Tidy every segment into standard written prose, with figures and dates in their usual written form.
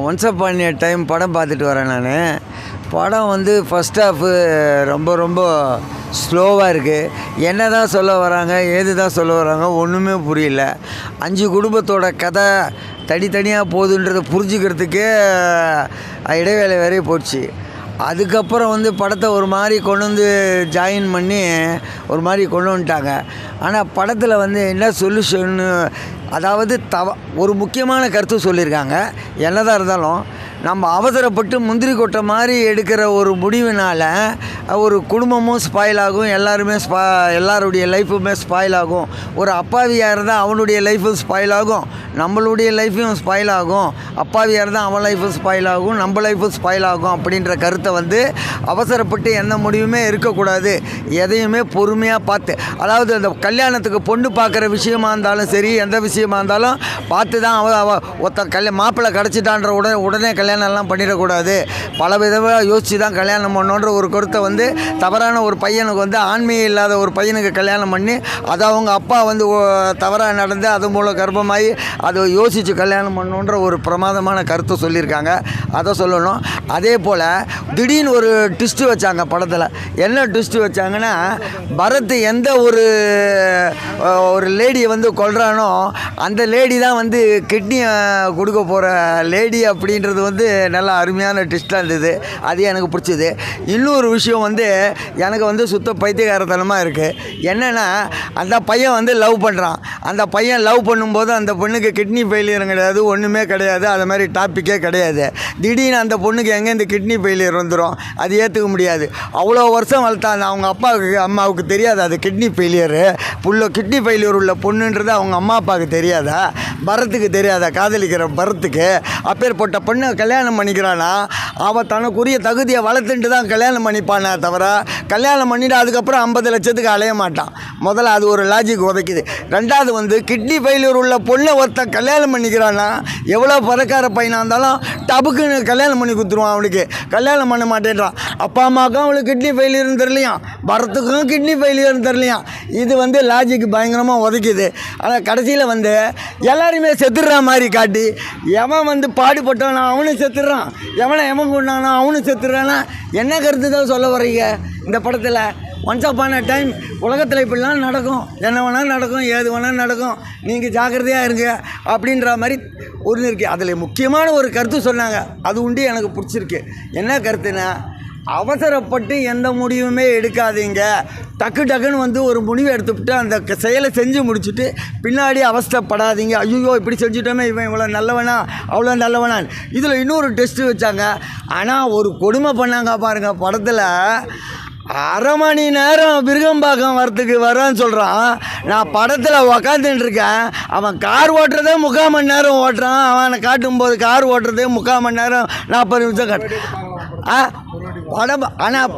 Once upon a time படம் பார்த்துட்டு வரேன் நான். படம் வந்து ஃபஸ்ட் ஹாஃபு ரொம்ப ரொம்ப ஸ்லோவாக இருக்குது. என்ன தான் சொல்ல வராங்க, ஏது தான் சொல்ல வராங்க ஒன்றுமே புரியல. 5 குடும்பத்தோட கதை தனித்தனியாக போகுதுன்றதை புரிஞ்சுக்கிறதுக்கே இடைவேளை வரைய போச்சு. அதுக்கப்புறம் வந்து படத்தை ஒரு மாதிரி கொண்டு வந்து ஜாயின் பண்ணி ஒரு மாதிரி கொண்டு வந்துட்டாங்க. ஆனால் படத்தில் வந்து என்ன சொல்யூஷன்னு, அதாவது ஒரு முக்கியமான கருத்து சொல்லியிருக்காங்க. என்ன தான் இருந்தாலும் நம்ம அவசரப்பட்டு முந்திரி கொட்டை மாதிரி எடுக்கிற ஒரு முடிவினால் ஒரு குடும்பமும் ஸ்பாயில் ஆகும், எல்லாருடைய லைஃபுமே ஸ்பாயில் ஆகும். ஒரு அப்பாவியாக இருந்தால் அவனுடைய லைஃபும் ஸ்பாயில் ஆகும், நம்மளுடைய லைஃபையும் ஸ்பாயில் ஆகும். அப்பாவியாக இருந்தால் அவன் லைஃபும் ஸ்பாயில் ஆகும், நம்ம லைஃபும் ஸ்பாயில் ஆகும் அப்படின்ற கருத்தை வந்து அவசரப்பட்டு எந்த முடிவுமே இருக்கக்கூடாது. எதையுமே பொறுமையாக பார்த்து, அதாவது அந்த கல்யாணத்துக்கு பொண்ணு பார்க்குற விஷயமா இருந்தாலும் சரி, எந்த விஷயமா இருந்தாலும் பார்த்து தான் ஒருத்த மாப்பிள்ளை கிடச்சிட்டான்ற உடனே கல்யாணம்லாம் பண்ணிடக்கூடாது. பல விதமாக யோசித்து தான் கல்யாணம் பண்ணோன்ற ஒரு கருத்தை வந்து தவறான ஒரு பையனுக்கு வந்து ஆண்மையே இல்லாத ஒரு பையனுக்கு கல்யாணம் பண்ணி அதை அவங்க அப்பா வந்து தவறாக நடந்து அது மூலம் கர்ப்பமாகி அதை யோசித்து கல்யாணம் பண்ணோன்ற ஒரு பிரமாதமான கருத்தை சொல்லியிருக்காங்க. அதை சொல்லணும். அதே போல் திடீர்னு ஒரு ட்விஸ்ட்டு வச்சாங்க படத்தில். என்ன ட்விஸ்ட்டு வச்சாங்கன்னா, பரத் எந்த ஒரு லேடியை வந்து கொல்றானோ அந்த லேடி தான் வந்து கிட்னியை கொடுக்க போகிற லேடி அப்படின்றது வந்து நல்லா அருமையான ட்விஸ்ட்டாக இருந்தது. அது எனக்கு பிடிச்சிது. இன்னொரு விஷயம் வந்து எனக்கு வந்து சுத்த பைத்தியகாரத்தனமாக இருக்குது. என்னென்னா, அந்த பையன் வந்து லவ் பண்ணுறான். அந்த பையன் லவ் பண்ணும்போது அந்த பொண்ணுக்கு கிட்னி ஃபெயிலியரும் கிடையாது, ஒன்றுமே கிடையாது, அது மாதிரி டாப்பிக்கே கிடையாது. திடீர்னு அந்த பொண்ணுக்கு எங்கே இந்த கிட்னி ஃபெயிலியர் வந்துடும், அது ஏற்றுக்க முடியாது. அவ்வளோ வருஷம் வளர்த்தாங்க அவங்க அம்மாவுக்கு தெரியாது அது கிட்னி ஃபெயிலியரு. கிட்னி ஃபெயிலியர் உள்ள பொண்ணுன்றது அவங்க அம்மா அப்பாவுக்கு தெரியாதா? பரத்துக்கு தெரியாதா? காதலிக்கிற பரத்துக்கு அப்பேற்பட்ட பொண்ணை கல்யாணம் பண்ணிக்கிறானா, அவன் தனக்குரிய தகுதியை வளர்த்துட்டு தான் கல்யாணம் பண்ணிப்பானே தவிர கல்யாணம் பண்ணிவிட்டு அதுக்கப்புறம் 50 லட்சத்துக்கு அலைய மாட்டான். முதல்ல அது ஒரு லாஜிக் உதைக்குது. ரெண்டாவது வந்து கிட்னி ஃபெயிலியர் உள்ள பொண்ணை ஒருத்தன் கல்யாணம் பண்ணிக்கிறான்னா, எவ்வளோ பணக்கார பையனாக இருந்தாலும் டபுக்குன்னு கல்யாணம் பண்ணி கொடுத்துருவான். அவனுக்கு கல்யாணம் பண்ண மாட்டேன்றான். அப்பா அம்மாவுக்கும் அவளுக்கு கிட்னி ஃபெயிலியர்னு தெரியலையாம், பரத்துக்கும் கிட்னி ஃபெயிலியர்னு தெரியலையாம். இது வந்து லாஜிக் பயங்கரமாக உதைக்குது. ஆனால் கடைசியில் வந்து எல்லாருமே செத்துடுற மாதிரி காட்டி, எவன் வந்து பாடுபட்டானா அவனும் செத்துடுறான், எவன் கொண்டானா அவனும் செத்துடுறானா. என்ன கருத்து தான் சொல்ல வர்றீங்க இந்த படத்தில்? ஒன்ஸ் அப்பான் எ டைம் உலகத்தில் இப்படிலாம் நடக்கும், என்ன வேணால் நடக்கும், ஏது வேணால் நடக்கும், நீங்கள் ஜாக்கிரதையாக இருங்க அப்படின்ற மாதிரி ஒன்று இருக்குது. அதில் முக்கியமான ஒரு கருத்து சொன்னாங்க, அது உண்டு எனக்கு பிடிச்சிருக்கு. என்ன கருத்துன்னா, அவசரப்பட்டு எந்த முடிவுமே எடுக்காதீங்க. டக்குன்னு வந்து ஒரு முடிவை எடுத்துவிட்டு அந்த செயலை செஞ்சு முடிச்சுட்டு பின்னாடி அவஸ்தைப்படாதீங்க. ஐயோ இப்படி செஞ்சுட்டோமே, இவன் இவ்வளோ நல்லவனா அவ்வளோ நல்லவனா. இதில் இன்னொரு டெஸ்ட்டு வச்சாங்க. ஆனால் ஒரு கொடுமை பண்ணாங்க பாருங்கள் படத்தில். 1/2 மணி நேரம் விருகம்பாக்கம் வரத்துக்கு வரான்னு சொல்கிறான். நான் படத்தில் உக்காந்துட்டுருக்கேன். அவன் கார் ஓட்டுறதே 3/4 மணி நேரம் ஓட்டுறான். அவனை காட்டும்போது கார் ஓட்டுறதே 3/4 மணி நேரம் 40 நிமிஷம் காட்டு படம். ஆனால்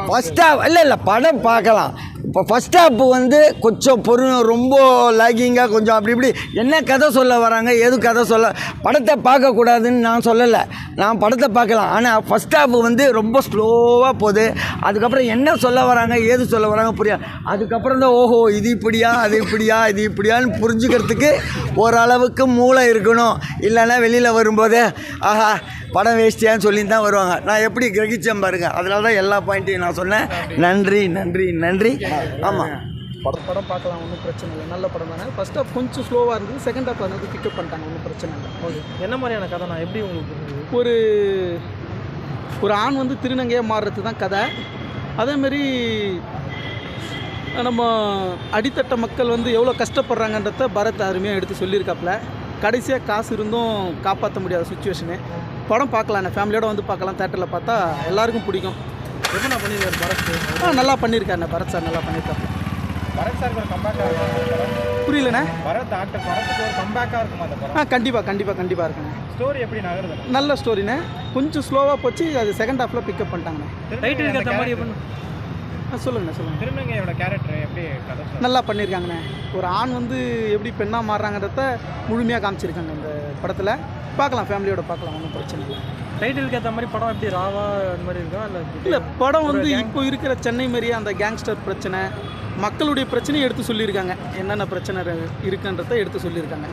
ஃபஸ்ட் ஹாஃப் இல்லை படம் பார்க்கலாம். இப்போ ஃபஸ்ட் ஹாஃப் வந்து கொஞ்சம் ரொம்ப லாகிங்காக கொஞ்சம் அப்படி இப்படி என்ன கதை சொல்ல வராங்க, எது கதை சொல்ல, படத்தை பார்க்கக்கூடாதுன்னு நான் சொல்லலை, நான் படத்தை பார்க்கலாம். ஆனால் ஃபஸ்ட் ஹாஃப் வந்து ரொம்ப ஸ்லோவாக போகுது. அதுக்கப்புறம் என்ன சொல்ல வராங்க, ஏது சொல்ல வராங்க புரியாது. அதுக்கப்புறம் தான் ஓஹோ இது இப்படியா அது இப்படியான்னு புரிஞ்சுக்கிறதுக்கு ஓரளவுக்கு மூளை இருக்கணும். இல்லைன்னா வெளியில் வரும்போது ஆஹா படம் வேஸ்டியான்னு சொல்லி தான் வருவாங்க. நான் எப்படி கிரகிச்சேன் பாருங்க. அதனால தான் எல்லா பாயிண்ட்டையும் நான் சொன்னேன். நன்றி. ஆமாம், படம் பார்க்கலாம், ஒன்றும் பிரச்சனை இல்லை, நல்ல படம் தானே. ஃபஸ்ட் ஹாஃப் கொஞ்சம் ஸ்லோவாக இருந்தது, செகண்ட் ஹாஃப் வந்து பிக்கப் பண்ணிட்டாங்க, ஒன்றும் பிரச்சனை இல்லை. ஓகே, என்ன மாதிரியான கதை? நான் எப்படி உங்களுக்கு ஒரு ஆண் வந்து திருநங்கையாக மாறுறது தான் கதை. அதேமாரி நம்ம அடித்தட்ட மக்கள் வந்து எவ்வளோ கஷ்டப்படுறாங்கன்றத பரத் அருமையாக எடுத்து சொல்லியிருக்காப்புல. கடைசியாக காசு இருந்தும் காப்பாற்ற முடியாத சுச்சுவேஷனு. படம் பார்க்கலாம், நான் ஃபேமிலியோடு வந்து பார்க்கலாம். தேட்டரில் பார்த்தா எல்லாருக்கும் பிடிக்கும். எப்படி நான் பண்ணியிருக்காரு பரத்? நல்லா பண்ணியிருக்காருண்ணே, பரத் சார் நல்லா பண்ணியிருக்காரு. பரத் சார் ஒரு கம்பேக்காக புரியலண்ணே. பரத்துக்கு ஒரு கம்பேக்காக இருக்குமா அந்த படம்? கண்டிப்பாக இருக்குண்ணே. ஸ்டோரி எப்படி நகருது? நல்ல ஸ்டோரிண்ணே. கொஞ்சம் ஸ்லோவாக போச்சு, அது செகண்ட் ஹாஃபில் பிக்கப் பண்ணிட்டாங்கண்ணே. டைட்டில் கேட்ட மாதிரி சொல்லுங்கள். திருநங்கையோட கேரக்டர் எப்படி கதை நல்லா பண்ணியிருக்காங்கண்ணே. ஒரு ஆண் வந்து எப்படி பெண்ணாக மாறுறாங்கிறத முழுமையாக காமிச்சிருக்காங்க இந்த படத்தில். பார்க்கலாம், ஃபேமிலியோட பார்க்கலாம், ஒன்றும் பிரச்சனை இல்லை. டைட்டிலுக்கு ஏற்ற மாதிரி படம் எப்படி ராவா அந்த மாதிரி இருக்கா இல்லை படம் வந்து இப்போ இருக்கிற சென்னை மாரியே அந்த கேங்ஸ்டர் பிரச்சனை, மக்களுடைய பிரச்சனையை எடுத்து சொல்லியிருக்காங்க. என்னென்ன பிரச்சனை இருக்குன்றதை எடுத்து சொல்லியிருக்காங்க.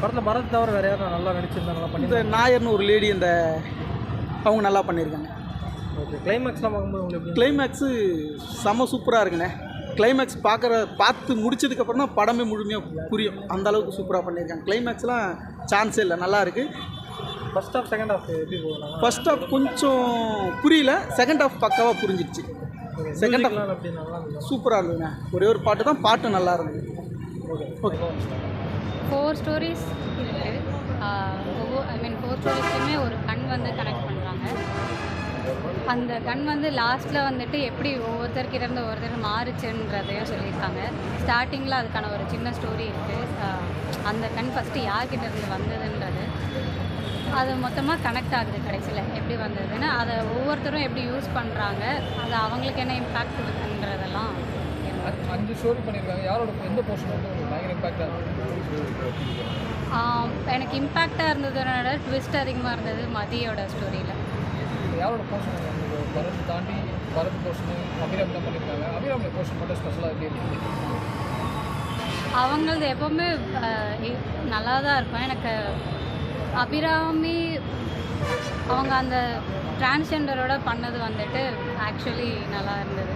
படத்தில் பரத் தவிர வேறு யாரும் நல்லா நடிச்சிருந்தா நல்லா இந்த நாயர்னு ஒரு லேடி இந்த அவங்க நல்லா பண்ணியிருக்காங்க. ஓகே. கிளைமேக்ஸ்லாம் பார்க்கும்போது உங்களுக்கு எப்படி கிளைமேக்ஸு செம சூப்பராக இருக்குண்ணே. கிளைமேக்ஸ் பார்த்து முடிச்சதுக்கப்புறம் தான் படமே முழுமையாக புரியும். அந்த அளவுக்கு சூப்பராக பண்ணியிருக்காங்க. கிளைமேக்ஸ்லாம் சான்ஸே இல்லை, நல்லா இருக்குது. ஃபர்ஸ்ட் ஹாஃப் செகண்ட் ஹாஃப் எப்படி போகலாம்? ஃபர்ஸ்ட் ஹாஃப் கொஞ்சம் புரியல, செகண்ட் ஹாஃப் பக்காவாக புரிஞ்சிடுச்சு. செகண்ட் ஹாஃப் எப்படி நல்லா இருந்தது? சூப்பராக இருந்ததுண்ணே. ஒரே ஒரு பாட்டு தான், பாட்டு நல்லா இருந்தது. ஓகே. ஓகே. 4 ஸ்டோரிஸ் இருக்குது. 4 ஸ்டோரிஸ்லையுமே ஒரு கண் வந்து கனெக்ட் பண்ணுறாங்க. அந்த கண் வந்து லாஸ்ட்டில் வந்துட்டு எப்படி ஒவ்வொருத்தர்கிட்ட இருந்து ஒவ்வொருத்தர் மாறுச்சுன்றதையும் சொல்லியிருக்காங்க. ஸ்டார்டிங்கில் அதுக்கான ஒரு சின்ன ஸ்டோரி இருக்குது. அந்த கண் ஃபஸ்ட்டு யார்கிட்ட இருந்து வந்ததுன்றது அது மொத்தமாக கனெக்ட் ஆகுது கடைசியில் எப்படி வந்ததுன்னு. அதை ஒவ்வொருத்தரும் எப்படி யூஸ் பண்ணுறாங்க, அது அவங்களுக்கு என்ன இம்பேக்ட் இருக்குன்றதெல்லாம் 5 ஸ்டோரி பண்ணியிருக்காங்க. யாரோட எந்த போர்ஷன் வந்து உங்களுக்கு பயங்கர இம்பாக்டாக எனக்கு இம்பேக்டாக இருந்ததுனால ட்விஸ்ட் அதிகமாக இருந்தது மதியோட ஸ்டோரியில். யாரோட போர்ஷன் பரத் தாண்டி பரத் போர்ஷன் அபிராம் தான் பண்ணியிருக்காங்க. அபிராம் போர்ஷன் மட்டும் ஸ்பெஷலாக எப்படி இருக்குது? அவங்களது எப்போவுமே நல்லா தான் இருக்கும். எனக்கு அபிராமி அவங்க அந்த டிரான்ஸ்ஜெண்டரோட பண்ணது வந்துட்டு ஆக்சுவலி நல்லா இருந்தது.